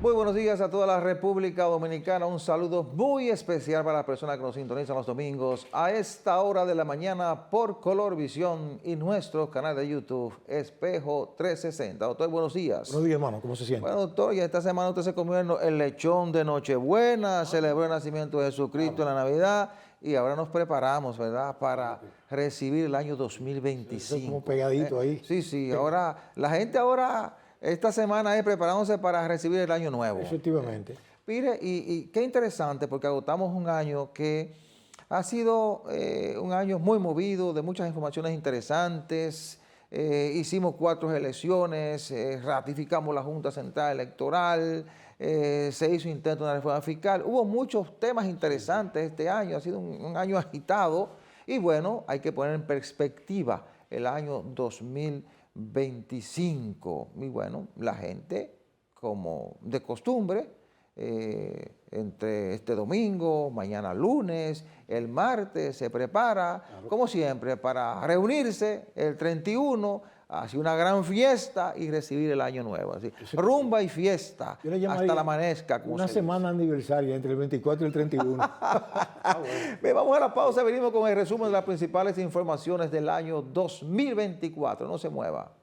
Muy buenos días a toda la República Dominicana. Un saludo muy especial para las personas que nos sintonizan los domingos a esta hora de la mañana por Color Visión y nuestro canal de YouTube Espejo 360. Doctor, buenos días. Buenos días, hermano. ¿Cómo se siente? Bueno, doctor, ya esta semana usted se comió el lechón de Nochebuena, celebró el nacimiento de Jesucristo en la Navidad y ahora nos preparamos, ¿verdad?, para recibir el año 2025. Eso como pegadito ahí. Sí. Ahora, la gente esta semana es preparándose para recibir el año nuevo. Efectivamente. Mire, y qué interesante, porque agotamos un año que ha sido un año muy movido, de muchas informaciones interesantes. Hicimos 4 elecciones, ratificamos la Junta Central Electoral, se hizo intento de una reforma fiscal. Hubo muchos temas interesantes este año, ha sido un año agitado y bueno, hay que poner en perspectiva el año 2025. Y bueno, la gente, como de costumbre, entre este domingo, mañana lunes, el martes, se prepara, como siempre, para reunirse el 31, hacer una gran fiesta y recibir el año nuevo. Así, rumba y fiesta hasta la amanezca. Una semana aniversaria entre el 24 y el 31. Bien, vamos a la pausa, venimos con el resumen de las principales informaciones del año 2024. No se mueva.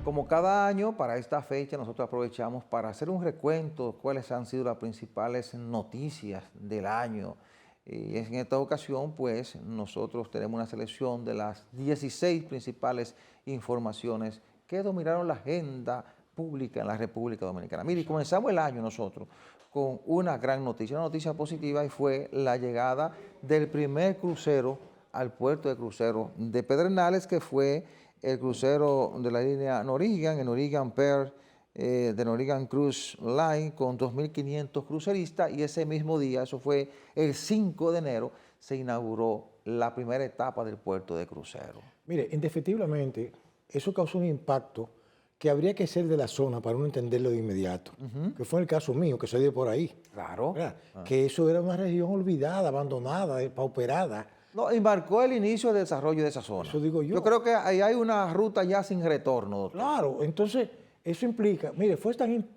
Como cada año, para esta fecha nosotros aprovechamos para hacer un recuento de cuáles han sido las principales noticias del año. Y en esta ocasión, pues, nosotros tenemos una selección de las 16 principales informaciones que dominaron la agenda pública en la República Dominicana. Mire, comenzamos el año nosotros con una gran noticia, una noticia positiva, y fue la llegada del primer crucero al puerto de cruceros de Pedernales, que fue el crucero de la línea Norwegian, el Norwegian Pearl de Norwegian Cruise Line, con 2.500 cruceristas, y ese mismo día, eso fue el 5 de enero, se inauguró la primera etapa del puerto de crucero. Mire, indefectiblemente, eso causó un impacto que habría que ser de la zona para uno entenderlo de inmediato, que fue el caso mío, que soy de por ahí. Claro. Que eso era una región olvidada, abandonada, pauperada. No, y marcó el inicio del desarrollo de esa zona. Eso digo yo. Yo creo que ahí hay una ruta ya sin retorno, doctor. Claro, entonces eso implica, mire, fue tan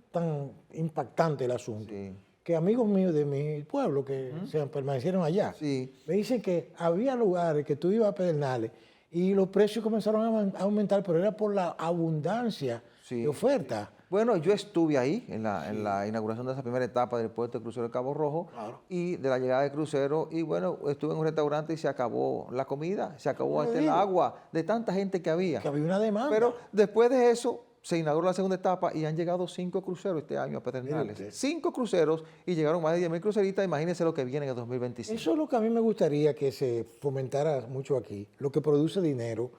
impactante el asunto, que amigos míos de mi pueblo que permanecieron allá, me dicen que había lugares que tú ibas a Pedernales y los precios comenzaron a aumentar, pero era por la abundancia de oferta. Bueno, yo estuve ahí en la inauguración de esa primera etapa del puerto de crucero de Cabo Rojo y de la llegada del crucero, y bueno, estuve en un restaurante y se acabó la comida, se acabó el agua, de tanta gente que había. Que había una demanda. Pero después de eso se inauguró la segunda etapa y han llegado 5 cruceros este año a Pedernales. 5 cruceros y llegaron más de 10.000 cruceristas. Imagínense lo que viene en el 2025. Eso es lo que a mí me gustaría que se fomentara mucho aquí, lo que produce dinero,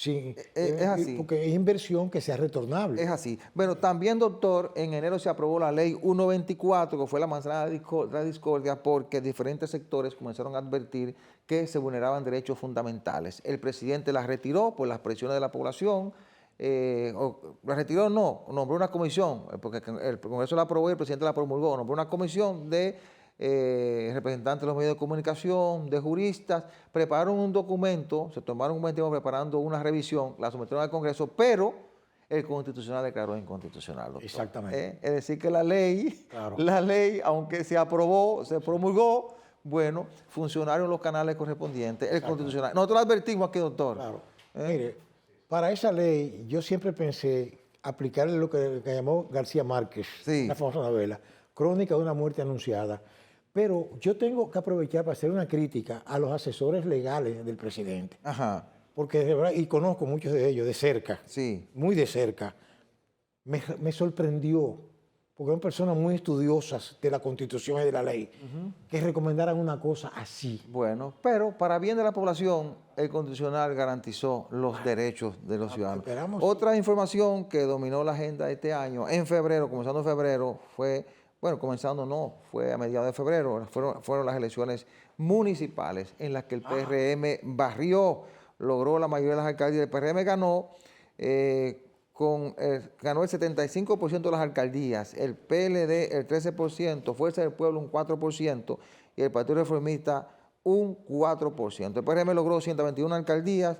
es así. Porque es inversión que sea retornable. Es así. Bueno, también, doctor, en enero se aprobó la ley 124, que fue la manzana de la discordia, porque diferentes sectores comenzaron a advertir que se vulneraban derechos fundamentales. El presidente la retiró por las presiones de la población. La retiró, no, nombró una comisión, porque el Congreso la aprobó y el presidente la promulgó, nombró una comisión de representantes de los medios de comunicación, de juristas, prepararon un documento, se tomaron un buen tiempo preparando una revisión, la sometieron al Congreso, pero el Constitucional declaró inconstitucional, doctor. Exactamente. Es decir, que la ley, aunque se aprobó, se promulgó, bueno, funcionaron en los canales correspondientes, el Constitucional. Nosotros lo advertimos aquí, doctor. Claro. Mire, para esa ley, yo siempre pensé aplicarle lo que llamó García Márquez, la famosa novela, Crónica de una muerte anunciada. Pero yo tengo que aprovechar para hacer una crítica a los asesores legales del presidente. Porque de verdad, y conozco muchos de ellos de cerca, muy de cerca. Me sorprendió porque eran personas muy estudiosas de la Constitución y de la ley, que recomendaran una cosa así. Bueno, pero para bien de la población, el Constitucional garantizó los derechos de los ciudadanos. Otra información que dominó la agenda este año, en febrero, comenzando en febrero, fue, bueno, comenzando no, fue a mediados de febrero, fueron las elecciones municipales en las que el PRM barrió, logró la mayoría de las alcaldías. El PRM ganó, ganó el 75% de las alcaldías, el PLD el 13%, Fuerza del Pueblo un 4% y el Partido Reformista un 4%. El PRM logró 121 alcaldías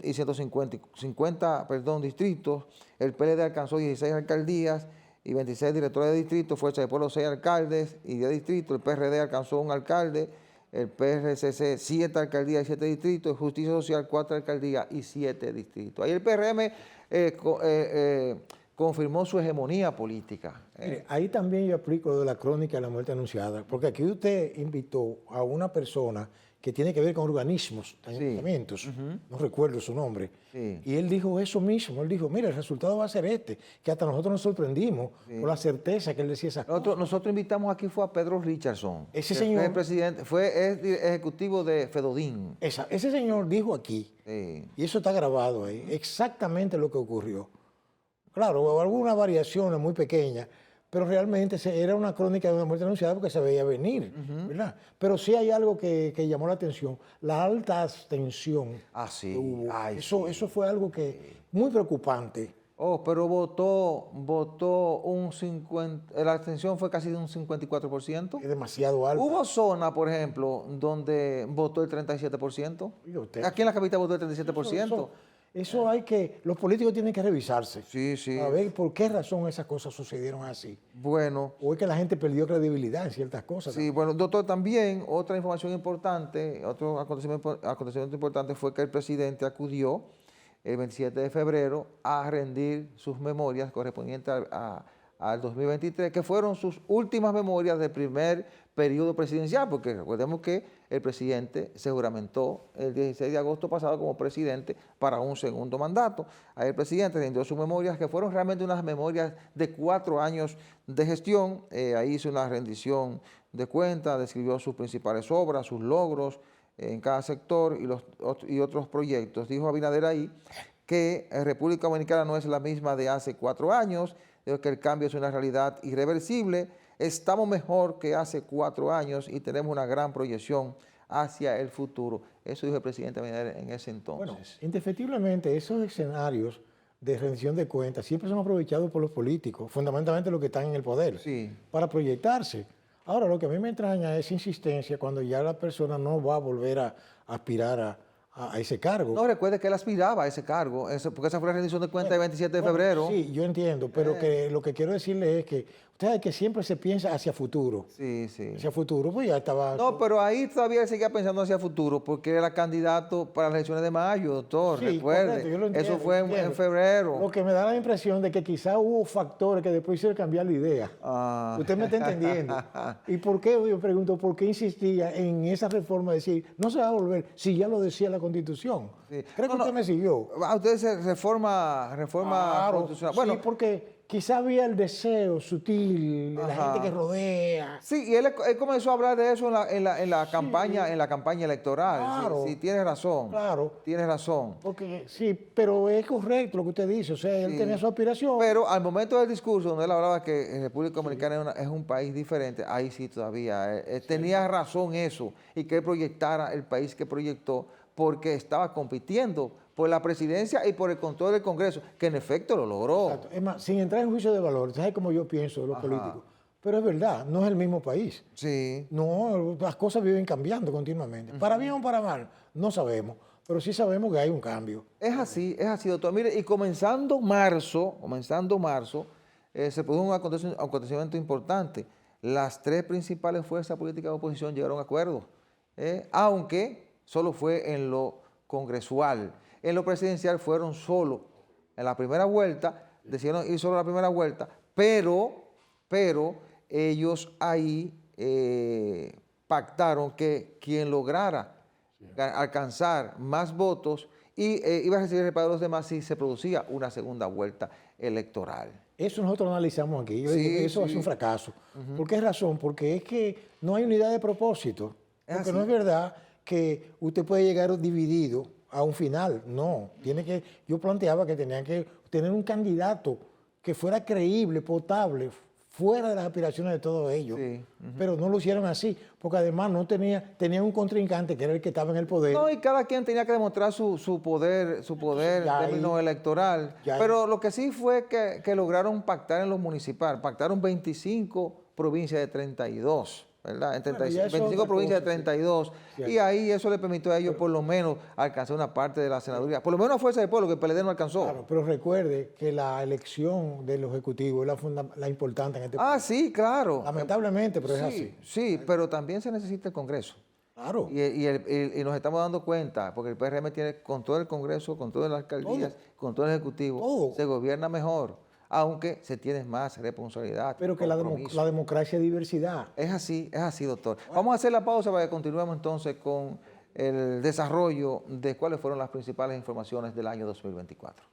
y 150 distritos, el PLD alcanzó 16 alcaldías y 26 directores de distrito, Fuerza del Pueblo 6 alcaldes y 10 distritos, el PRD alcanzó un alcalde, el PRCC 7 alcaldías y 7 distritos, Justicia Social 4 alcaldías y 7 distritos. Ahí el PRM confirmó su hegemonía política. Mire, ahí también yo aplico lo de la crónica de la muerte anunciada, porque aquí usted invitó a una persona que tiene que ver con organismos, ayuntamientos, no recuerdo su nombre, y él dijo eso mismo, él dijo, mira, el resultado va a ser este, que hasta nosotros nos sorprendimos por la certeza que él decía esas cosas. Nosotros invitamos aquí fue a Pedro Richardson, ese señor, fue presidente, fue ejecutivo de Fedodín. Ese señor dijo aquí, y eso está grabado ahí, exactamente lo que ocurrió. Claro, algunas variaciones muy pequeñas, pero realmente era una crónica de una muerte anunciada porque se veía venir, ¿verdad? Pero sí hay algo que llamó la atención, la alta abstención. Ah, sí. Eso fue algo que muy preocupante. Oh, pero votó un 50%, la abstención fue casi de un 54%. Es demasiado alto. Hubo zonas, por ejemplo, donde votó el 37%. Aquí en la capital votó el 37%. Eso hay que, los políticos tienen que revisarse. Sí. A ver por qué razón esas cosas sucedieron así. Bueno. O es que la gente perdió credibilidad en ciertas cosas. Sí, bueno, doctor, también otra información importante, otro acontecimiento importante fue que el presidente acudió el 27 de febrero a rendir sus memorias correspondientes al 2023, que fueron sus últimas memorias del primer periodo presidencial, porque recordemos que el presidente se juramentó el 16 de agosto pasado como presidente para un segundo mandato. Ahí el presidente rindió sus memorias, que fueron realmente unas memorias de 4 años de gestión. Ahí hizo una rendición de cuentas, describió sus principales obras, sus logros en cada sector y otros proyectos. Dijo Abinader ahí que República Dominicana no es la misma de hace 4 años, dijo que el cambio es una realidad irreversible. Estamos mejor que hace 4 años y tenemos una gran proyección hacia el futuro. Eso dijo el presidente Abinader en ese entonces. Bueno, indefectiblemente esos escenarios de rendición de cuentas siempre son aprovechados por los políticos, fundamentalmente los que están en el poder, para proyectarse. Ahora, lo que a mí me extraña es insistencia cuando ya la persona no va a volver a aspirar a ese cargo. No, recuerde que él aspiraba a ese cargo, porque esa fue la rendición de cuentas el 27 de febrero. Sí, yo entiendo, pero que lo que quiero decirle es que usted sabe que siempre se piensa hacia futuro. Sí. Hacia futuro, pues ya estaba... No, pero ahí todavía él seguía pensando hacia futuro, porque era candidato para las elecciones de mayo, doctor, recuerde. Correcto, yo lo entiendo, eso fue en febrero. Lo que me da la impresión de que quizá hubo factores que después hicieron cambiar la idea. Usted me está entendiendo. ¿Y por qué, yo pregunto, por qué insistía en esa reforma de decir, no se va a volver, si ya lo decía la Constitución? Creo que usted me siguió. Usted dice reforma constitucional. Bueno, sí, porque quizá había el deseo sutil de la gente que rodea. Sí, y él comenzó a hablar de eso en la campaña electoral. Claro. Sí, tiene razón. Claro. Tienes razón. Porque sí, pero es correcto lo que usted dice. O sea, él tenía su aspiración. Pero al momento del discurso, donde él hablaba que República Dominicana es un país diferente, ahí sí todavía tenía razón eso, y que él proyectara el país que proyectó, porque estaba compitiendo por la presidencia y por el control del Congreso, que en efecto lo logró. Exacto. Es más, sin entrar en juicio de valor, ¿sabes cómo yo pienso de los políticos? Pero es verdad, no es el mismo país. Sí. No, las cosas viven cambiando continuamente. Para bien o para mal, no sabemos, pero sí sabemos que hay un cambio. Es así, doctor. Mire, y comenzando marzo, se produjo un acontecimiento importante. Las 3 principales fuerzas políticas de oposición llegaron a acuerdos, aunque solo fue en lo congresual. En lo presidencial fueron solo en la primera vuelta, decidieron ir solo a la primera vuelta, pero ellos ahí pactaron que quien lograra alcanzar más votos iba a recibir el respaldo de los demás si se producía una segunda vuelta electoral. Eso nosotros analizamos aquí. Yo digo que eso va a ser un fracaso. ¿Por qué razón? Porque es que no hay unidad de propósito. Porque no es verdad que usted puede llegar dividido a un final. No. Yo planteaba que tenían que tener un candidato que fuera creíble, potable, fuera de las aspiraciones de todos ellos. Pero no lo hicieron así, porque además no tenía un contrincante que era el que estaba en el poder. No, y cada quien tenía que demostrar su poder en términos electoral. Pero lo que sí fue que lograron pactar en los municipales. Pactaron 25 provincias de 32. ¿Verdad? En 25 provincias de 32. Sí. Y ahí eso le permitió a ellos por lo menos alcanzar una parte de la senaduría. Por lo menos a fuerza del pueblo, que el PLD no alcanzó. Claro, pero recuerde que la elección del Ejecutivo es la importante en este país. Sí, claro. Lamentablemente, pero es así. Sí, pero también se necesita el Congreso. Claro. Y nos estamos dando cuenta, porque el PRM tiene control del Congreso, control de las alcaldías, control del Ejecutivo. Se gobierna mejor. Aunque se tiene más responsabilidad. Pero que la democracia es diversidad. Es así, doctor. Vamos a hacer la pausa para que continuemos entonces con el desarrollo de cuáles fueron las principales informaciones del año 2024.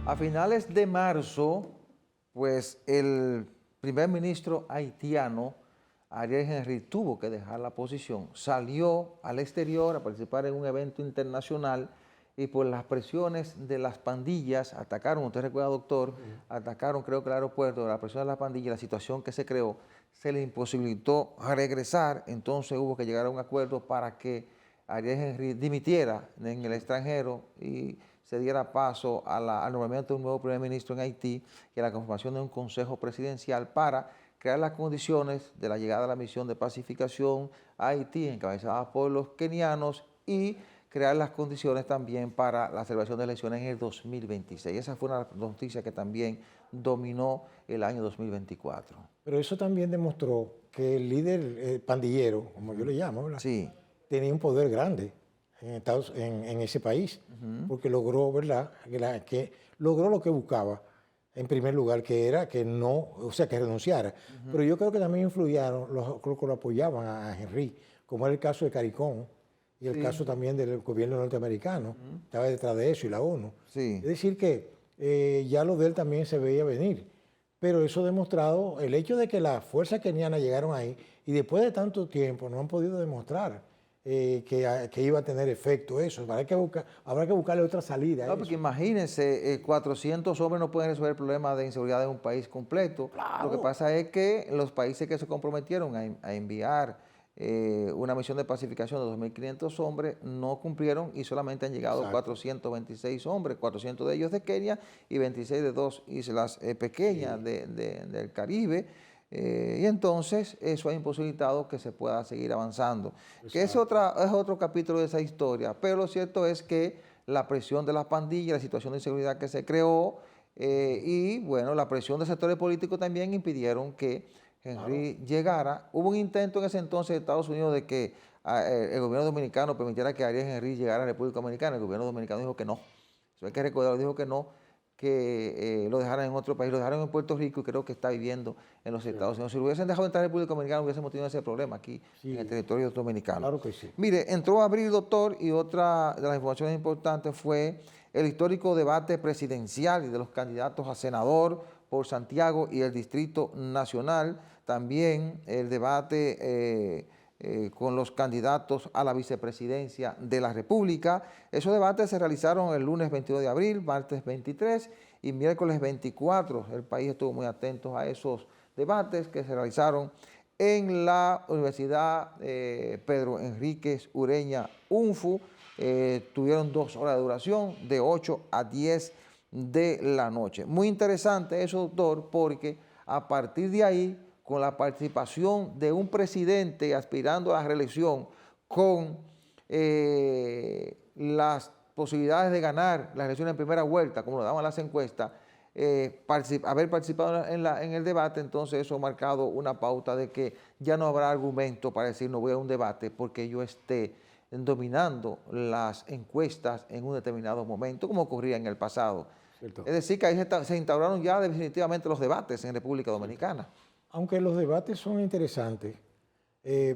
A finales de marzo, pues el primer ministro haitiano, Ariel Henry, tuvo que dejar la posición. Salió al exterior a participar en un evento internacional y por las presiones de las pandillas, atacaron, usted recuerda, doctor, atacaron creo que el aeropuerto, la presión de las pandillas, la situación que se creó, se le imposibilitó regresar, entonces hubo que llegar a un acuerdo para que Ariel Henry dimitiera en el extranjero y se diera paso al nombramiento de un nuevo primer ministro en Haití y a la conformación de un consejo presidencial para crear las condiciones de la llegada de la misión de pacificación a Haití, encabezada por los kenianos, y crear las condiciones también para la celebración de elecciones en el 2026. Esa fue una noticia que también dominó el año 2024. Pero eso también demostró que el líder pandillero, como yo le llamo, ¿verdad? Sí. Tenía un poder grande en ese país, porque logró, ¿verdad?, que logró lo que buscaba, en primer lugar, que era que que renunciara. Pero yo creo que también influyeron los que lo apoyaban a Henry, como era el caso de CARICOM y el caso también del gobierno norteamericano, estaba detrás de eso, y la ONU. Es decir que ya lo de él también se veía venir. Pero eso ha demostrado el hecho de que las fuerzas kenianas llegaron ahí y después de tanto tiempo no han podido demostrar que iba a tener efecto eso. Habrá que buscarle otra salida. No, porque imagínense, 400 hombres no pueden resolver el problema de inseguridad de un país completo. Claro. Lo que pasa es que los países que se comprometieron a enviar una misión de pacificación de 2.500 hombres no cumplieron y solamente han llegado 426 hombres, 400 de ellos de Kenia y 26 de dos islas pequeñas del Caribe. Y entonces eso ha imposibilitado que se pueda seguir avanzando. Exacto. Que es otro capítulo de esa historia, pero lo cierto es que la presión de las pandillas, la situación de inseguridad que se creó y bueno, la presión del sector político también impidieron que Henry llegara. Hubo un intento en ese entonces de Estados Unidos de que el gobierno dominicano permitiera que Ariel Henry llegara a la República Dominicana. El gobierno dominicano dijo que no. Eso hay que recordarlo, dijo que no, que lo dejaran en otro país, lo dejaron en Puerto Rico y creo que está viviendo en los Estados Unidos. Si lo hubiesen dejado entrar en República Dominicana, hubiésemos tenido ese problema aquí en el territorio dominicano. Claro que sí. Mire, entró abril, doctor, y otra de las informaciones importantes fue el histórico debate presidencial y de los candidatos a senador por Santiago y el Distrito Nacional. También el debate con los candidatos a la vicepresidencia de la República. Esos debates se realizaron el lunes 22 de abril, martes 23 y miércoles 24. El país estuvo muy atento a esos debates que se realizaron en la Universidad Pedro Enríquez Ureña, UNFU. Tuvieron 2 horas de duración, de 8 a 10 de la noche. Muy interesante eso, doctor, porque a partir de ahí, con la participación de un presidente aspirando a la reelección, con las posibilidades de ganar la elección en primera vuelta, como lo daban las encuestas, haber participado en el debate, entonces eso ha marcado una pauta de que ya no habrá argumento para decir no voy a un debate porque yo esté dominando las encuestas en un determinado momento, como ocurría en el pasado. Cierto. Es decir, que ahí se instauraron ya definitivamente los debates en República Dominicana. Aunque los debates son interesantes,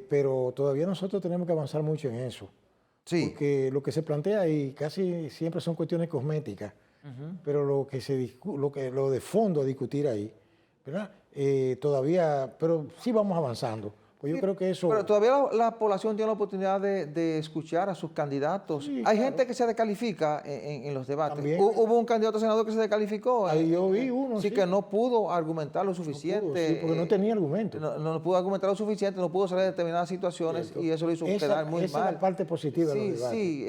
pero todavía nosotros tenemos que avanzar mucho en eso. Sí. Porque lo que se plantea ahí casi siempre son cuestiones cosméticas, pero lo de fondo a discutir ahí, ¿verdad? Todavía, pero sí vamos avanzando. Pues yo creo que eso... Pero todavía la población tiene la oportunidad de escuchar a sus candidatos. Sí, hay gente que se descalifica en los debates. También, hubo un candidato a senador que se descalificó. Ahí yo vi uno, sí. Que no pudo argumentar lo suficiente. No pudo, sí, porque no tenía argumento. No pudo argumentar lo suficiente, no pudo salir de determinadas situaciones. Cierto. Y eso lo hizo quedar muy mal. Esa es la parte positiva de los debates. Sí,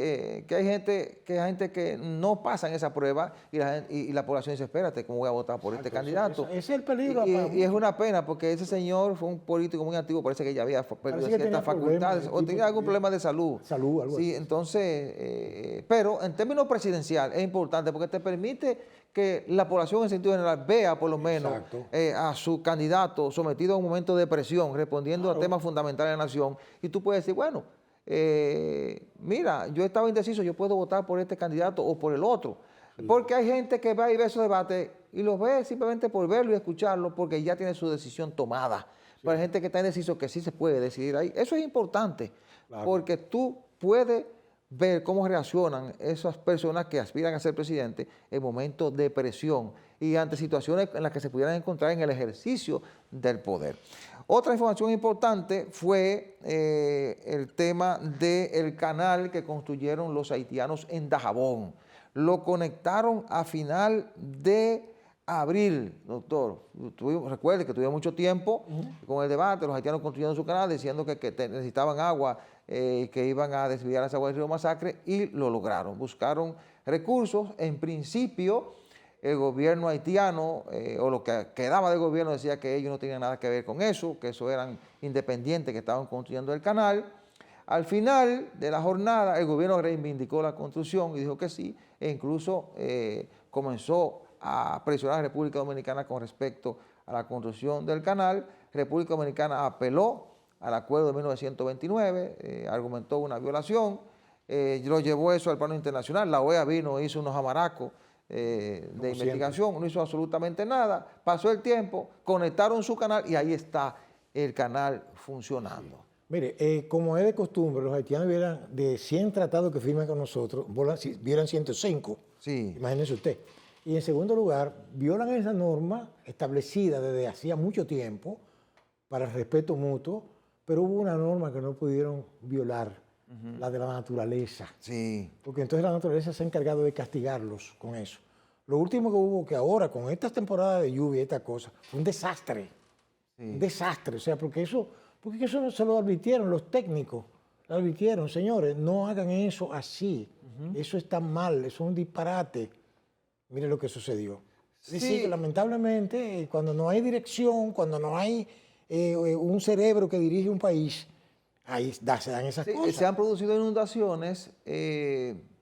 que hay gente que no pasa en esa prueba y la población dice, espérate, ¿cómo voy a votar por este candidato? Ese es el peligro. Y es una pena porque ese señor fue un político muy activo, parece que ya había perdido ciertas facultades o tenía algún problema de salud. Algo sí, así. Entonces, pero en términos presidencial es importante porque te permite que la población en sentido general vea por lo menos a su candidato sometido a un momento de presión, respondiendo a temas fundamentales de la nación, y tú puedes decir, bueno, mira, yo estaba indeciso, yo puedo votar por este candidato o por el otro. Sí. Porque hay gente que va y ve esos debates y los ve simplemente por verlo y escucharlo porque ya tiene su decisión tomada. Para gente que está indeciso, que sí se puede decidir ahí. Eso es importante, porque tú puedes ver cómo reaccionan esas personas que aspiran a ser presidente en momentos de presión y ante situaciones en las que se pudieran encontrar en el ejercicio del poder. Otra información importante fue el tema del canal que construyeron los haitianos en Dajabón. Lo conectaron a final de abril, doctor. Recuerde que tuvimos mucho tiempo con el debate, los haitianos construyendo su canal, diciendo que necesitaban agua, que iban a desviar las aguas del río Masacre, y lo lograron. Buscaron recursos. En principio, el gobierno haitiano, o lo que quedaba del gobierno, decía que ellos no tenían nada que ver con eso, que eso eran independientes que estaban construyendo el canal. Al final de la jornada, el gobierno reivindicó la construcción y dijo que sí, e incluso comenzó a presionar a la República Dominicana con respecto a la construcción del canal. República Dominicana apeló al acuerdo de 1929, argumentó una violación, lo llevó eso al plano internacional. La OEA vino, hizo unos amaracos de investigación, no hizo absolutamente nada. Pasó el tiempo, conectaron su canal y ahí está el canal funcionando. Sí. Mire, como es de costumbre, los haitianos vieran de 100 tratados que firman con nosotros, vieran 105. Sí. Imagínense usted. Y en segundo lugar, violan esa norma establecida desde hacía mucho tiempo para el respeto mutuo, pero hubo una norma que no pudieron violar, la de la naturaleza. Sí. Porque entonces la naturaleza se ha encargado de castigarlos con eso. Lo último que hubo, que ahora, con estas temporadas de lluvia y estas cosas, fue un desastre. Sí. Un desastre. O sea, porque eso no se lo advirtieron los técnicos. Lo advirtieron, señores, no hagan eso así. Eso está mal, eso es un disparate. Mire lo que sucedió. Sí. Es decir, que lamentablemente, cuando no hay dirección, cuando no hay un cerebro que dirige un país, ahí se dan esas cosas. Se han producido inundaciones,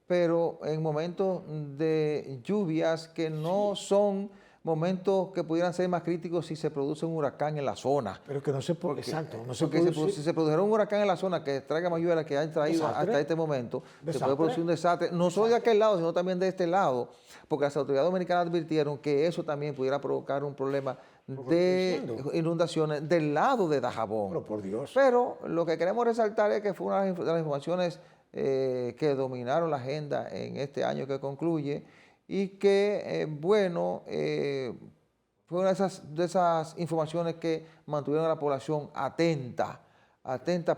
pero en momentos de lluvias que no son momentos que pudieran ser más críticos si se produce un huracán en la zona. Pero que no se puede, exacto. No se porque si se produjera un huracán en la zona que traiga más lluvia de la que han traído hasta este momento, se puede producir un desastre, no solo de aquel lado, sino también de este lado, porque las autoridades dominicanas advirtieron que eso también pudiera provocar un problema de inundaciones del lado de Dajabón. Pero por Dios. Pero lo que queremos resaltar es que fue una de las informaciones que dominaron la agenda en este año que concluye, y que, fue una de esas informaciones que mantuvieron a la población atenta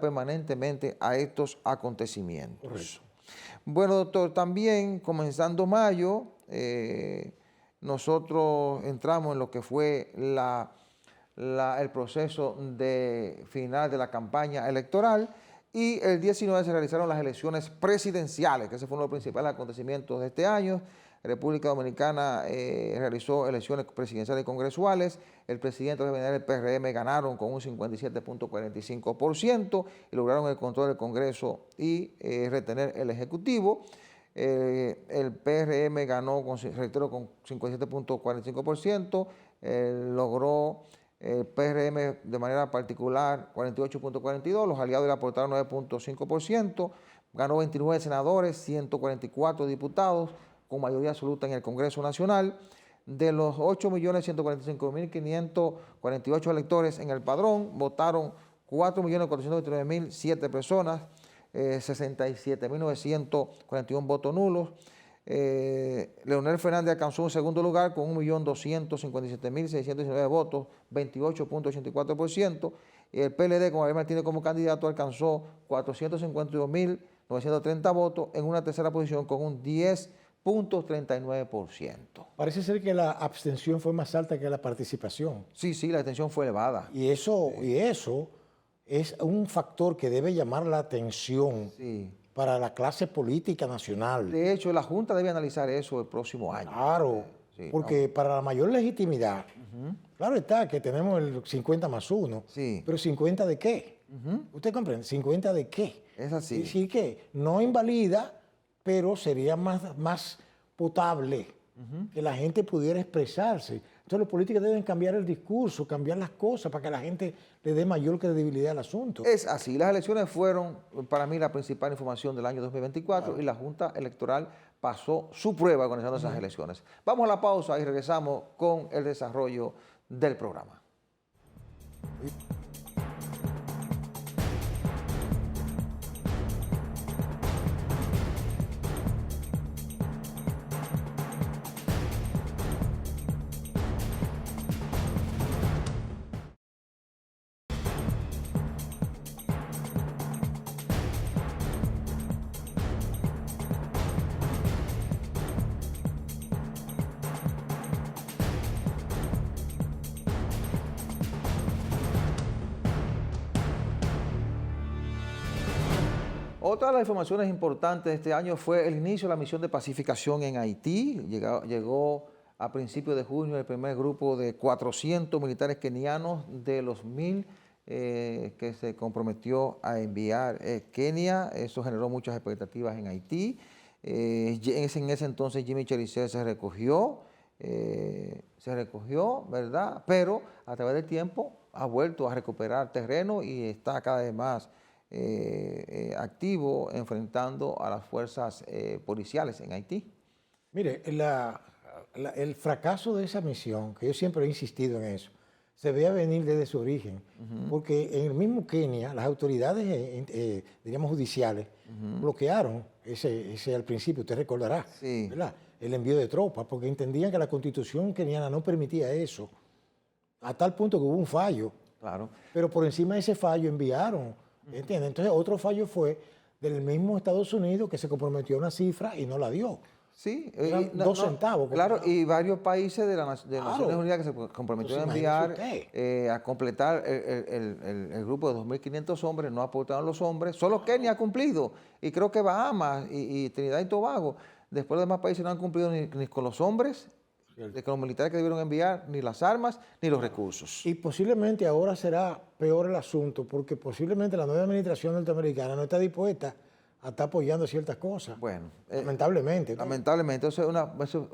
permanentemente a estos acontecimientos. Correcto. Bueno, doctor, también comenzando mayo, nosotros entramos en lo que fue el proceso de final de la campaña electoral, y el 19 se realizaron las elecciones presidenciales, que ese fue uno de los principales acontecimientos de este año. República Dominicana realizó elecciones presidenciales y congresuales. El presidente del PRM ganaron con un 57.45% y lograron el control del Congreso y retener el Ejecutivo. El PRM ganó, reitero, con 57.45%, logró el PRM de manera particular 48.42%, los aliados le aportaron 9.5%, ganó 29 senadores, 144 diputados, con mayoría absoluta en el Congreso Nacional. De los 8.145.548 electores en el padrón, votaron 4.429.007 personas, 67.941 votos nulos. Leonel Fernández alcanzó un segundo lugar con 1.257.619 votos, 28.84%. Y el PLD, con Gabriel Martínez como candidato, alcanzó 452.930 votos en una tercera posición con un 10.39%. Parece ser que la abstención fue más alta que la participación. Sí, la abstención fue elevada. Y eso es un factor que debe llamar la atención para la clase política nacional. De hecho, la Junta debe analizar eso el próximo año. Claro, porque para la mayor legitimidad, claro está que tenemos el 50+1, pero ¿50 de qué? ¿Usted comprende? ¿50 de qué? Es así. Es decir, que no invalida, pero sería más potable que la gente pudiera expresarse. Entonces los políticos deben cambiar el discurso, cambiar las cosas para que la gente le dé mayor credibilidad al asunto. Es así. Las elecciones fueron para mí la principal información del año 2024 y la Junta Electoral pasó su prueba organizando esas elecciones. Vamos a la pausa y regresamos con el desarrollo del programa. Otra de las informaciones importantes de este año fue el inicio de la misión de pacificación en Haití. Llegó a principios de junio el primer grupo de 400 militares kenianos de los 1.000 que se comprometió a enviar Kenia. Eso generó muchas expectativas en Haití. En ese entonces Jimmy Cherisev se recogió, ¿verdad? Pero a través del tiempo ha vuelto a recuperar terreno y está cada vez más activo enfrentando a las fuerzas policiales en Haití. Mire, el fracaso de esa misión, que yo siempre he insistido en eso, se veía venir desde su origen, porque en el mismo Kenia las autoridades, diríamos judiciales, bloquearon ese al principio, usted recordará, ¿verdad? El envío de tropas, porque entendían que la constitución keniana no permitía eso, a tal punto que hubo un fallo. Claro. Pero por encima de ese fallo enviaron, ¿entiendes? Entonces otro fallo fue del mismo Estados Unidos que se comprometió a una cifra y no la dio. Sí, 2 centavos. Claro, y varios países de Naciones Unidas que se comprometieron a enviar a completar el grupo de 2.500 hombres, no aportaron los hombres. Solo Kenia ha cumplido, y creo que Bahamas y Trinidad y Tobago. Después los demás países no han cumplido ni con los hombres, con los militares que debieron enviar, ni las armas, ni los recursos. Y posiblemente ahora será peor el asunto, porque posiblemente la nueva administración norteamericana no está dispuesta a estar apoyando ciertas cosas. Bueno, lamentablemente. Lamentablemente, eso es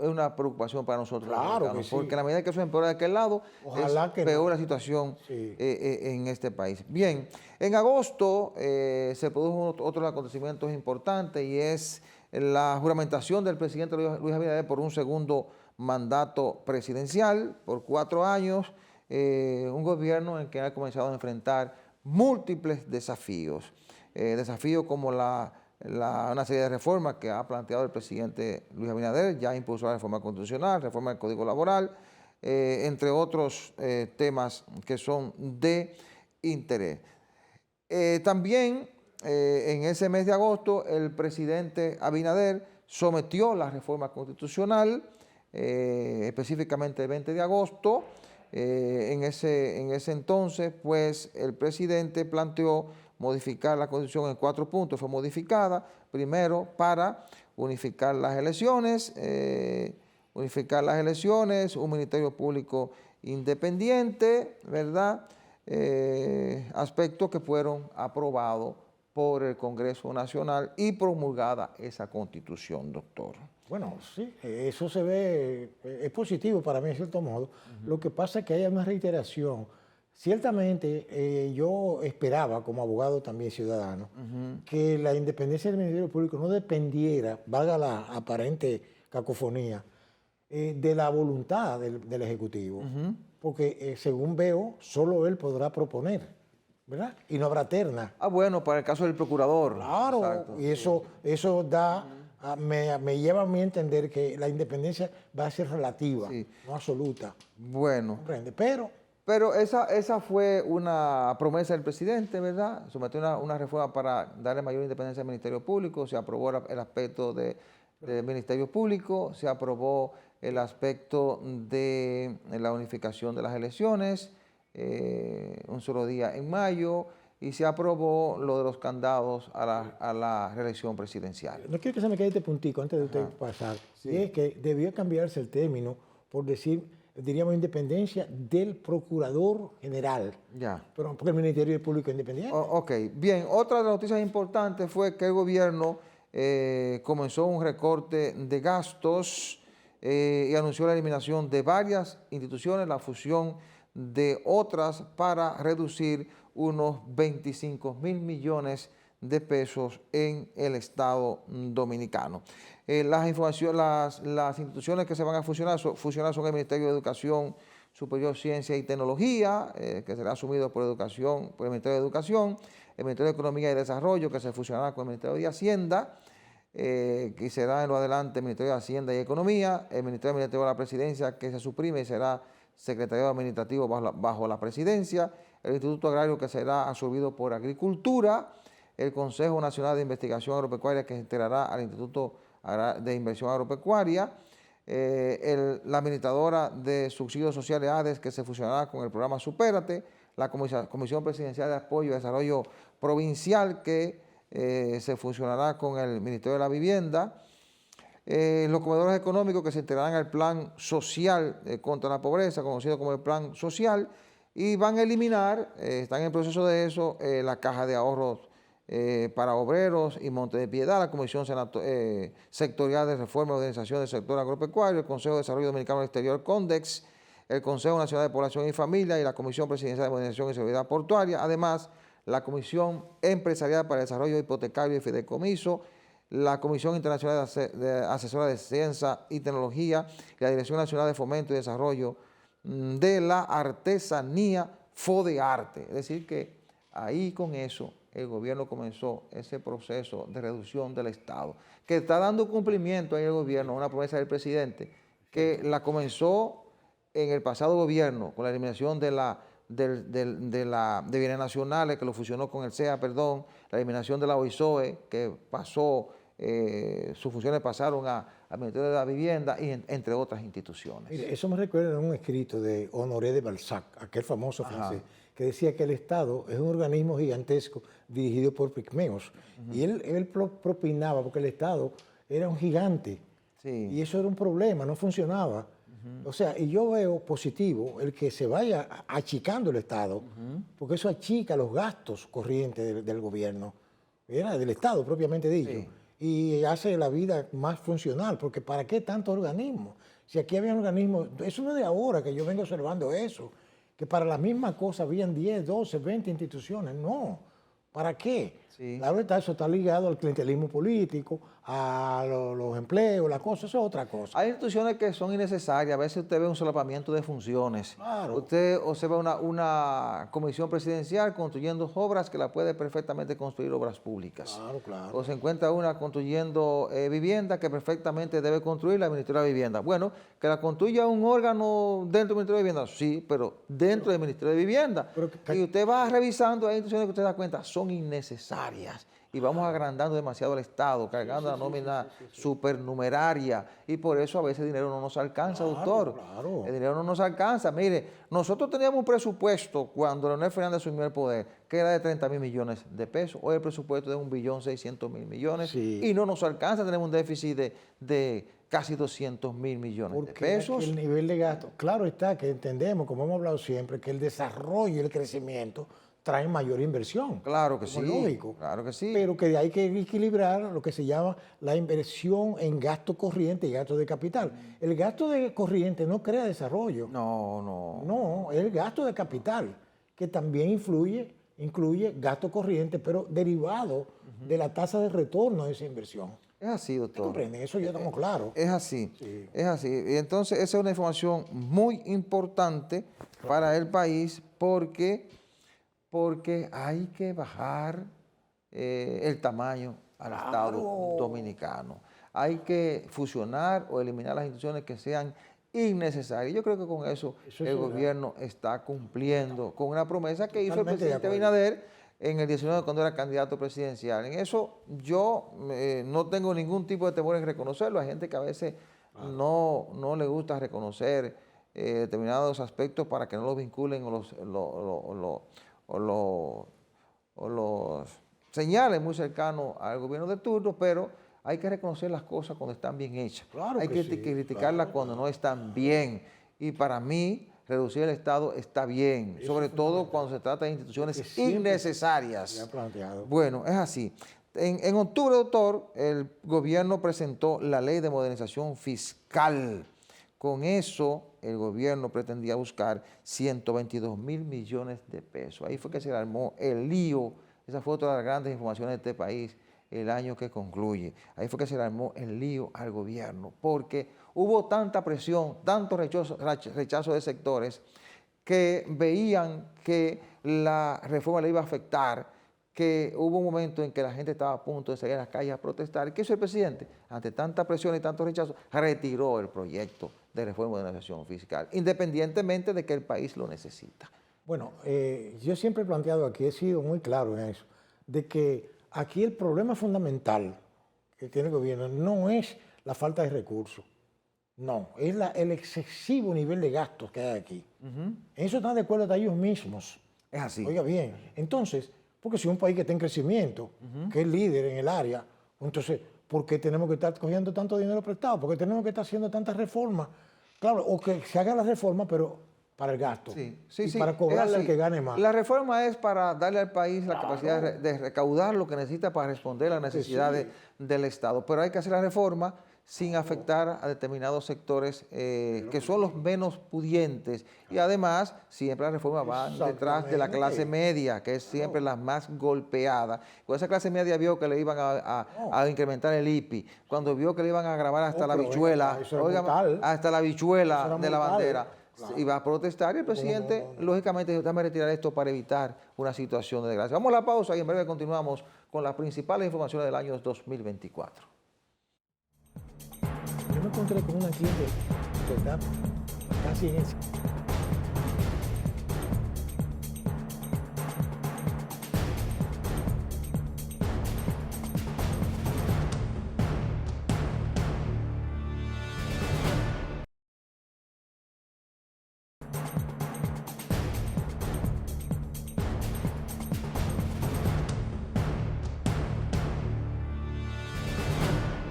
una preocupación para nosotros. Claro que sí. Porque a la medida que eso empeora de aquel lado, ojalá que peor la situación en este país. Bien, en agosto se produjo otro acontecimiento importante y es la juramentación del presidente Luis Abinader por un segundo mandato presidencial por 4 años, un gobierno en el que ha comenzado a enfrentar múltiples desafíos. Desafíos como una serie de reformas que ha planteado el presidente Luis Abinader, ya impulsó la reforma constitucional, reforma del Código Laboral, entre otros temas que son de interés. También en ese mes de agosto el presidente Abinader sometió la reforma constitucional, específicamente el 20 de agosto. En ese entonces, pues, el presidente planteó modificar la Constitución en 4 puntos. Fue modificada, primero, para unificar las elecciones, un Ministerio Público independiente, ¿verdad? Aspectos que fueron aprobados por el Congreso Nacional y promulgada esa Constitución, doctor. Bueno, sí, eso se ve, es positivo para mí en cierto modo. Lo que pasa es que hay una reiteración. Ciertamente yo esperaba, como abogado también ciudadano, que la independencia del Ministerio Público no dependiera, valga la aparente cacofonía, de la voluntad del Ejecutivo. Porque según veo, solo él podrá proponer, ¿verdad? Y no habrá terna. Ah, bueno, para el caso del procurador. Claro, exacto, y eso da, me lleva a mí a entender que la independencia va a ser relativa, no absoluta. Bueno. ¿Comprende? Pero esa fue una promesa del presidente, ¿verdad? Sometió una reforma para darle mayor independencia al Ministerio Público, se aprobó el aspecto del Ministerio Público, se aprobó el aspecto de la unificación de las elecciones, un solo día en mayo, y se aprobó lo de los candados a la reelección presidencial. No quiero que se me quede este puntico antes de usted pasar. Sí. Y es que debió cambiarse el término por decir, diríamos, independencia del Procurador General. Ya. Pero porque el Ministerio Público es independiente. Ok, bien. Otra de las noticias importantes fue que el gobierno comenzó un recorte de gastos y anunció la eliminación de varias instituciones, la fusión de otras para reducir unos 25.000 millones de pesos en el Estado dominicano. Las instituciones que se van a fusionar son el Ministerio de Educación Superior, Ciencia y Tecnología, que será asumido por el Ministerio de Educación, el Ministerio de Economía y Desarrollo, que se fusionará con el Ministerio de Hacienda, que será en lo adelante el Ministerio de Hacienda y Economía, el Ministerio Administrativo de la Presidencia, que se suprime y será Secretariado Administrativo bajo la Presidencia, el Instituto Agrario, que será absorbido por Agricultura, el Consejo Nacional de Investigación Agropecuaria, que se integrará al Instituto de Inversión Agropecuaria, la Administradora de Subsidios Sociales ADES, que se fusionará con el programa Supérate, la Comisión Presidencial de Apoyo y Desarrollo Provincial, que se fusionará con el Ministerio de la Vivienda, los comedores económicos, que se integrarán al Plan Social contra la Pobreza, conocido como el Plan Social, y van a eliminar, están en el proceso de eso, la Caja de Ahorros para Obreros y Monte de Piedad, la Comisión Sectorial de Reforma y Organización del Sector Agropecuario, el Consejo de Desarrollo Dominicano del Exterior, CONDEX, el Consejo Nacional de Población y Familia y la Comisión Presidencial de Modernización y Seguridad Portuaria. Además, la Comisión Empresarial para el Desarrollo Hipotecario y Fideicomiso, la Comisión Internacional de Asesora de Ciencia y Tecnología y la Dirección Nacional de Fomento y Desarrollo de la Artesanía, FODEARTE. Es decir, que ahí con eso el gobierno comenzó ese proceso de reducción del Estado, que está dando cumplimiento ahí el gobierno a una promesa del presidente, que la comenzó en el pasado gobierno con la eliminación de bienes nacionales, que lo fusionó con el SEA, la eliminación de la OISOE, que pasó, sus funciones pasaron al Ministerio de la Vivienda, y entre otras instituciones. Mire, eso me recuerda a un escrito de Honoré de Balzac, aquel famoso francés, que decía que el Estado es un organismo gigantesco dirigido por pigmeos. Y él propinaba, porque el Estado era un gigante, y eso era un problema, no funcionaba. O sea, y yo veo positivo el que se vaya achicando el Estado, porque eso achica los gastos corrientes del gobierno, del Estado propiamente dicho, y hace la vida más funcional, porque ¿para qué tanto organismo? Si aquí había organismos, eso no es de ahora que yo vengo observando eso, que para la misma cosa habían 10, 12, 20 instituciones, no. ¿Para qué? La verdad, eso está ligado al clientelismo político, a los empleos, la cosa, eso es otra cosa. Hay instituciones que son innecesarias. A veces usted ve un solapamiento de funciones. Claro. Usted observa una comisión presidencial construyendo obras que la puede perfectamente construir obras públicas. Claro. O se encuentra una construyendo vivienda que perfectamente debe construir la Ministerio de la Vivienda. Bueno, que la construya un órgano dentro del Ministerio de Vivienda, sí, pero dentro del Ministerio de Vivienda. Y usted va revisando, hay instituciones que usted da cuenta, son innecesarias. Y vamos agrandando demasiado el Estado, cargando la nómina supernumeraria, y por eso a veces el dinero no nos alcanza, doctor. El dinero no nos alcanza. Mire, nosotros teníamos un presupuesto cuando Leonel Fernández asumió el poder, que era de 30.000 millones de pesos. Hoy el presupuesto es de 1.600.000 millones y no nos alcanza. Tenemos un déficit de casi 200.000 millones de pesos. El nivel de gasto, claro está que entendemos, como hemos hablado siempre, que el desarrollo y el crecimiento traen mayor inversión. Claro que sí. Lógico. Claro que sí. Pero que hay que equilibrar lo que se llama la inversión en gasto corriente y gasto de capital. El gasto de corriente no crea desarrollo. No. No, es el gasto de capital, que también incluye gasto corriente, pero derivado de la tasa de retorno de esa inversión. Es así, doctor. ¿Comprenden? Eso ya estamos claros. Es así, Sí. es así. Y entonces esa es una información muy importante para el país porque hay que bajar el tamaño al Estado dominicano. Hay que fusionar o eliminar las instituciones que sean innecesarias. Yo creo que con eso el gobierno está cumpliendo con una promesa que hizo el presidente Abinader en el 19 cuando era candidato presidencial. En eso yo no tengo ningún tipo de temor en reconocerlo. Hay gente que a veces no le gusta reconocer determinados aspectos para que no los vinculen o los señalen muy cercanos al gobierno de turno, pero hay que reconocer las cosas cuando están bien hechas. Claro hay que criticarlas cuando no están bien. Y para mí, reducir el Estado está bien, sobre todo cuando se trata de instituciones innecesarias. Bueno, es así. En octubre, doctor, el gobierno presentó la Ley de Modernización Fiscal. Con eso, el gobierno pretendía buscar 122 mil millones de pesos. Ahí fue que se armó el lío. Esa fue otra de las grandes informaciones de este país el año que concluye. Ahí fue que se le armó el lío al gobierno, porque hubo tanta presión, tanto rechazo de sectores que veían que la reforma le iba a afectar, que hubo un momento en que la gente estaba a punto de salir a las calles a protestar. ¿Qué hizo el presidente? Ante tanta presión y tanto rechazo, retiró el proyecto de reforma de organización fiscal, independientemente de que el país lo necesita. Bueno, yo siempre he planteado aquí, he sido muy claro en eso, de que aquí el problema fundamental que tiene el gobierno no es la falta de recursos, no, es el excesivo nivel de gastos que hay aquí. En eso están de acuerdo hasta ellos mismos. Es así. Oiga bien, entonces, porque si un país que está en crecimiento, que es líder en el área, entonces, ¿por qué tenemos que estar cogiendo tanto dinero prestado? ¿Por qué tenemos que estar haciendo tantas reformas? Claro, o que se haga la reforma, pero para el gasto. Sí, para cobrarle al que gane más. La reforma es para darle al país la capacidad de recaudar lo que necesita para responder a las necesidades del Estado. Pero hay que hacer la reforma sin afectar a determinados sectores que son los menos pudientes. Y además, siempre la reforma va detrás de la clase media, que es siempre la más golpeada. Cuando esa clase media vio que le iban a incrementar el IPI, cuando vio que le iban a grabar hasta la habichuela, hasta la habichuela de la bandera, iba a protestar y el presidente, lógicamente, dijo, déjame retirar esto para evitar una situación de desgracia. Vamos a la pausa y en breve continuamos con las principales informaciones del año 2024. Yo me encontré con una cliente que está casi en ese.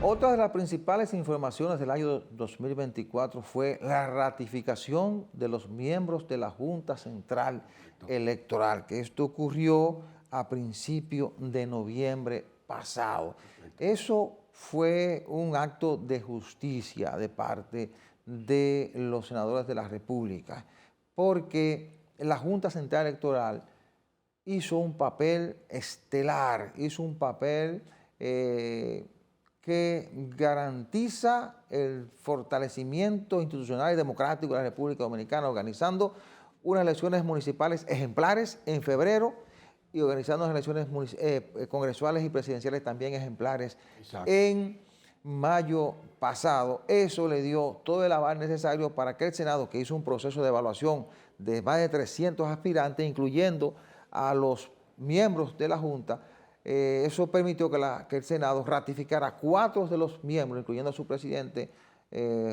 Otra de las principales informaciones del año 2024 fue la ratificación de los miembros de la Junta Central Electoral, que esto ocurrió a principios de noviembre pasado. Eso fue un acto de justicia de parte de los senadores de la República, porque la Junta Central Electoral hizo un papel estelar, hizo un papel que garantiza el fortalecimiento institucional y democrático de la República Dominicana, organizando unas elecciones municipales ejemplares en febrero y organizando unas elecciones congresuales y presidenciales también ejemplares en mayo pasado. Eso le dio todo el aval necesario para que el Senado, que hizo un proceso de evaluación de más de 300 aspirantes, incluyendo a los miembros de la Junta, eso permitió que el Senado ratificara a 4 de los miembros, incluyendo a su presidente,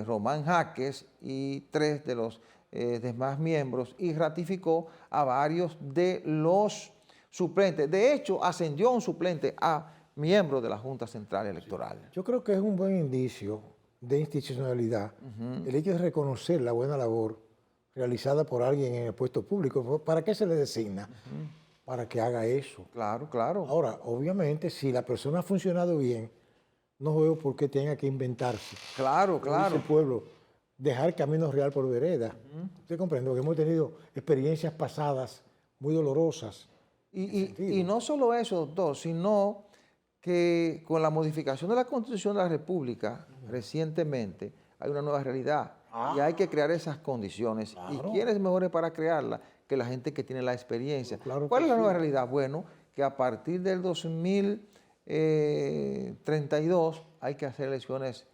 Román Jaques, y 3 de los demás miembros, y ratificó a varios de los suplentes. De hecho, ascendió a un suplente a miembro de la Junta Central Electoral. Yo creo que es un buen indicio de institucionalidad el hecho de reconocer la buena labor realizada por alguien en el puesto público. ¿Para qué se le designa? para que haga eso. Claro, claro. Ahora, obviamente, si la persona ha funcionado bien, no veo por qué tenga que inventarse. Claro, claro. Dice el pueblo, dejar camino real por vereda. ¿Usted comprende? Porque hemos tenido experiencias pasadas muy dolorosas. Y no solo eso, doctor, sino que con la modificación de la Constitución de la República recientemente hay una nueva realidad y hay que crear esas condiciones. Claro. ¿Y quién es mejor para crearla que la gente que tiene la experiencia? Claro. ¿Cuál es la nueva realidad? Bueno, que a partir del 2032 hay que hacer elecciones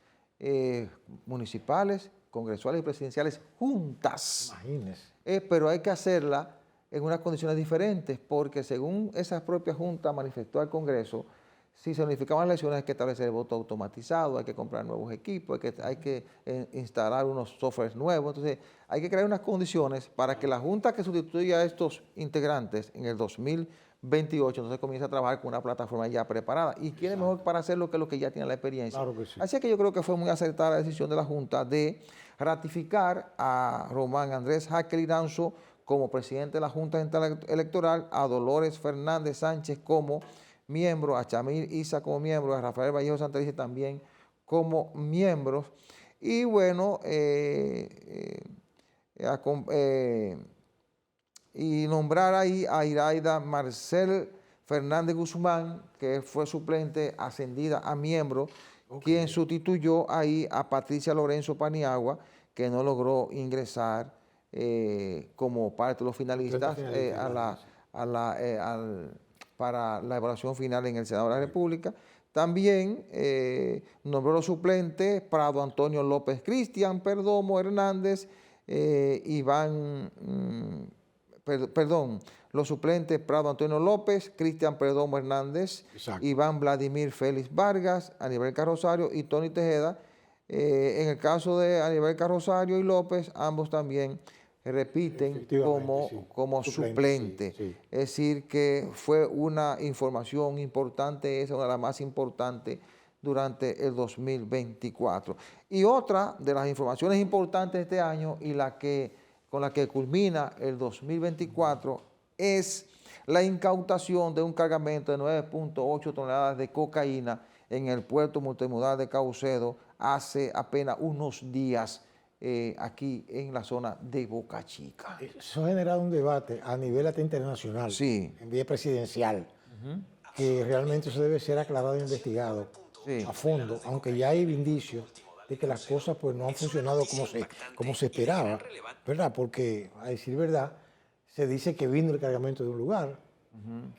municipales, congresuales y presidenciales juntas. Imagínese. Pero hay que hacerla en unas condiciones diferentes, porque según esa propia Junta manifestó al Congreso, si se unificaban las elecciones hay que establecer el voto automatizado, hay que comprar nuevos equipos, hay que instalar unos softwares nuevos. Entonces, hay que crear unas condiciones para que la Junta que sustituya a estos integrantes en el 2028, entonces comience a trabajar con una plataforma ya preparada. ¿Y quién es mejor para hacerlo que los que ya tienen la experiencia? Claro que sí. Así que yo creo que fue muy acertada la decisión de la Junta de ratificar a Román Andrés Jaque Liranzo como presidente de la Junta Electoral, a Dolores Fernández Sánchez como miembro, a Chamil Isa como miembro, a Rafael Vallejo Santelice también como miembros. Y bueno, y nombrar ahí a Iraida Marcel Fernández Guzmán, que fue suplente, ascendida a miembro, quien sustituyó ahí a Patricia Lorenzo Paniagua, que no logró ingresar como parte de los finalistas para la evaluación final en el Senado de la República. También nombró los suplentes Prado Antonio López Cristian Perdomo Hernández, los suplentes Prado Antonio López, Cristian Perdomo Hernández, exacto, Iván Vladimir Félix Vargas, Aníbal Carrosario y Tony Tejeda. En el caso de Aníbal Carrosario y López, ambos también repiten como suplente. Sí. Es decir, que fue una información importante, esa una de las más importantes durante el 2024. Y otra de las informaciones importantes de este año y con la que culmina el 2024 es la incautación de un cargamento de 9.8 toneladas de cocaína en el puerto multimodal de Caucedo hace apenas unos días aquí en la zona de Boca Chica. Eso ha generado un debate a nivel hasta internacional, sí, en vía presidencial, que realmente eso debe ser aclarado e investigado a fondo, aunque ya hay indicios de que las cosas pues no han funcionado como se esperaba, ¿verdad? Porque, a decir verdad, se dice que vino el cargamento de un lugar,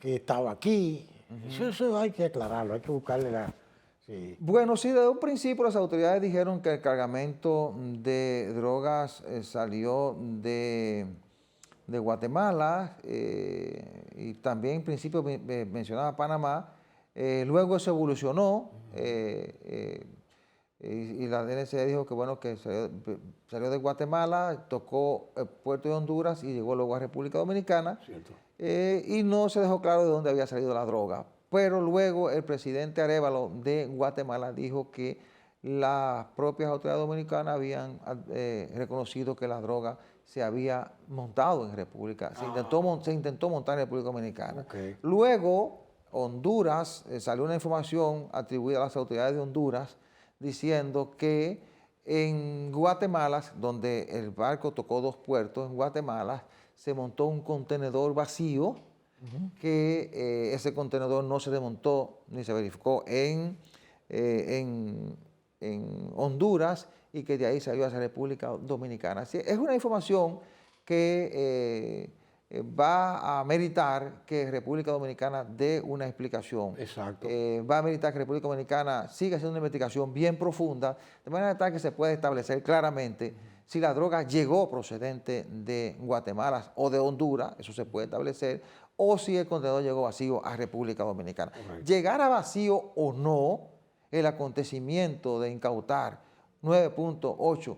que estaba aquí. Eso hay que aclararlo, hay que buscarle la... Sí. Bueno, sí, desde un principio las autoridades dijeron que el cargamento de drogas salió de Guatemala y también en principio mencionaba Panamá. Luego se evolucionó y la DNCD dijo que bueno, que salió de Guatemala, tocó el puerto de Honduras y llegó luego a República Dominicana. Y no se dejó claro de dónde había salido la droga. Pero luego el presidente Arévalo de Guatemala dijo que las propias autoridades dominicanas habían reconocido que la droga se había montado en República, se intentó montar en República Dominicana. Luego Honduras, salió una información atribuida a las autoridades de Honduras diciendo que en Guatemala, donde el barco tocó dos puertos, en Guatemala se montó un contenedor vacío, que ese contenedor no se desmontó ni se verificó en Honduras y que de ahí salió hacia República Dominicana. Así, es una información que va a meritar que República Dominicana dé una explicación. Exacto. Va a meritar que República Dominicana siga haciendo una investigación bien profunda, de manera tal que se pueda establecer claramente si la droga llegó procedente de Guatemala o de Honduras, eso se puede establecer, o si el contenedor llegó vacío a República Dominicana. Llegar a vacío o no, el acontecimiento de incautar 9.8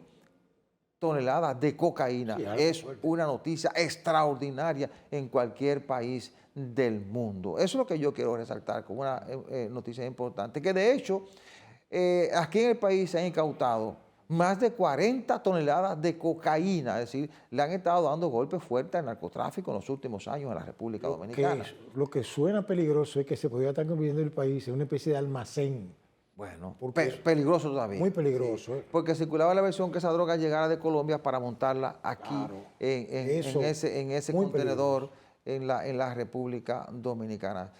toneladas de cocaína es una noticia extraordinaria en cualquier país del mundo. Eso es lo que yo quiero resaltar como una noticia importante, que de hecho aquí en el país se han incautado más de 40 toneladas de cocaína, es decir, le han estado dando golpes fuertes al narcotráfico en los últimos años en la República Dominicana. Lo que suena peligroso es que se podría estar convirtiendo el país en una especie de almacén. Bueno, peligroso todavía. Muy peligroso. Sí, porque circulaba la versión que esa droga llegara de Colombia para montarla aquí, claro, en ese contenedor en la República Dominicana.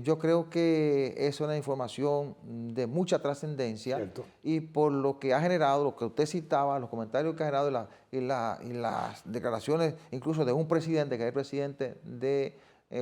Yo creo que es una información de mucha trascendencia y por lo que ha generado, lo que usted citaba, los comentarios que ha generado y las declaraciones incluso de un presidente, que es el presidente de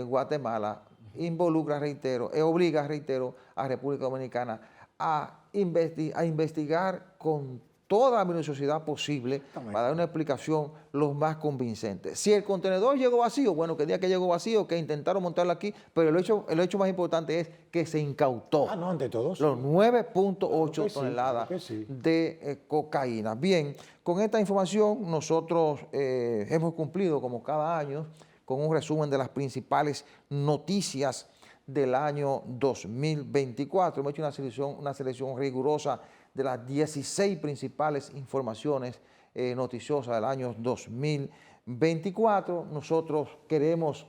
Guatemala, involucra, reitero, obliga, reitero, a República Dominicana a investigar con toda la minuciosidad posible para dar una explicación lo más convincente. Si el contenedor llegó vacío, bueno, que día que llegó vacío, que intentaron montarlo aquí, pero el hecho más importante es que se incautó ante todo, los 9.8 toneladas de cocaína. Bien, con esta información nosotros hemos cumplido como cada año con un resumen de las principales noticias del año 2024. Hemos hecho una selección rigurosa de las 16 principales informaciones noticiosas del año 2024. Nosotros queremos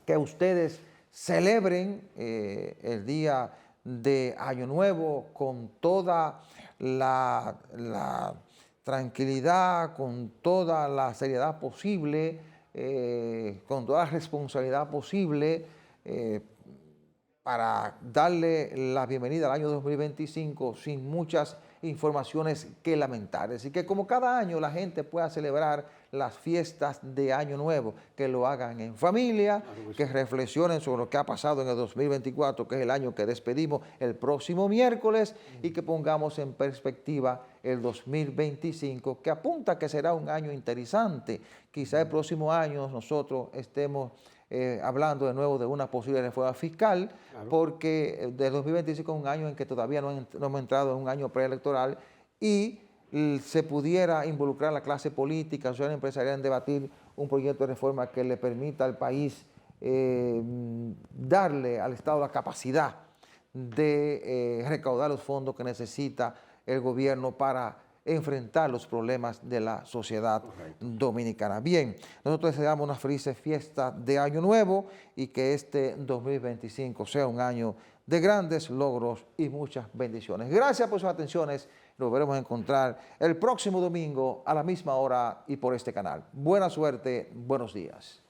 que ustedes celebren el día de Año Nuevo con toda la tranquilidad, con toda la seriedad posible, con toda la responsabilidad posible, para darle la bienvenida al año 2025 sin muchas informaciones que lamentar. Así que como cada año la gente pueda celebrar las fiestas de Año Nuevo, que lo hagan en familia, que reflexionen sobre lo que ha pasado en el 2024, que es el año que despedimos el próximo miércoles, y que pongamos en perspectiva el 2025, que apunta que será un año interesante. Quizá el próximo año nosotros estemos hablando de nuevo de una posible reforma fiscal, porque del 2025 es un año en que todavía no hemos entrado en un año preelectoral y se pudiera involucrar la clase política, social y empresarial en debatir un proyecto de reforma que le permita al país darle al Estado la capacidad de recaudar los fondos que necesita el gobierno para enfrentar los problemas de la sociedad dominicana. Bien, nosotros deseamos una feliz fiesta de Año Nuevo y que este 2025 sea un año de grandes logros y muchas bendiciones. Gracias por sus atenciones. Nos volveremos a encontrar el próximo domingo a la misma hora y por este canal. Buena suerte, buenos días.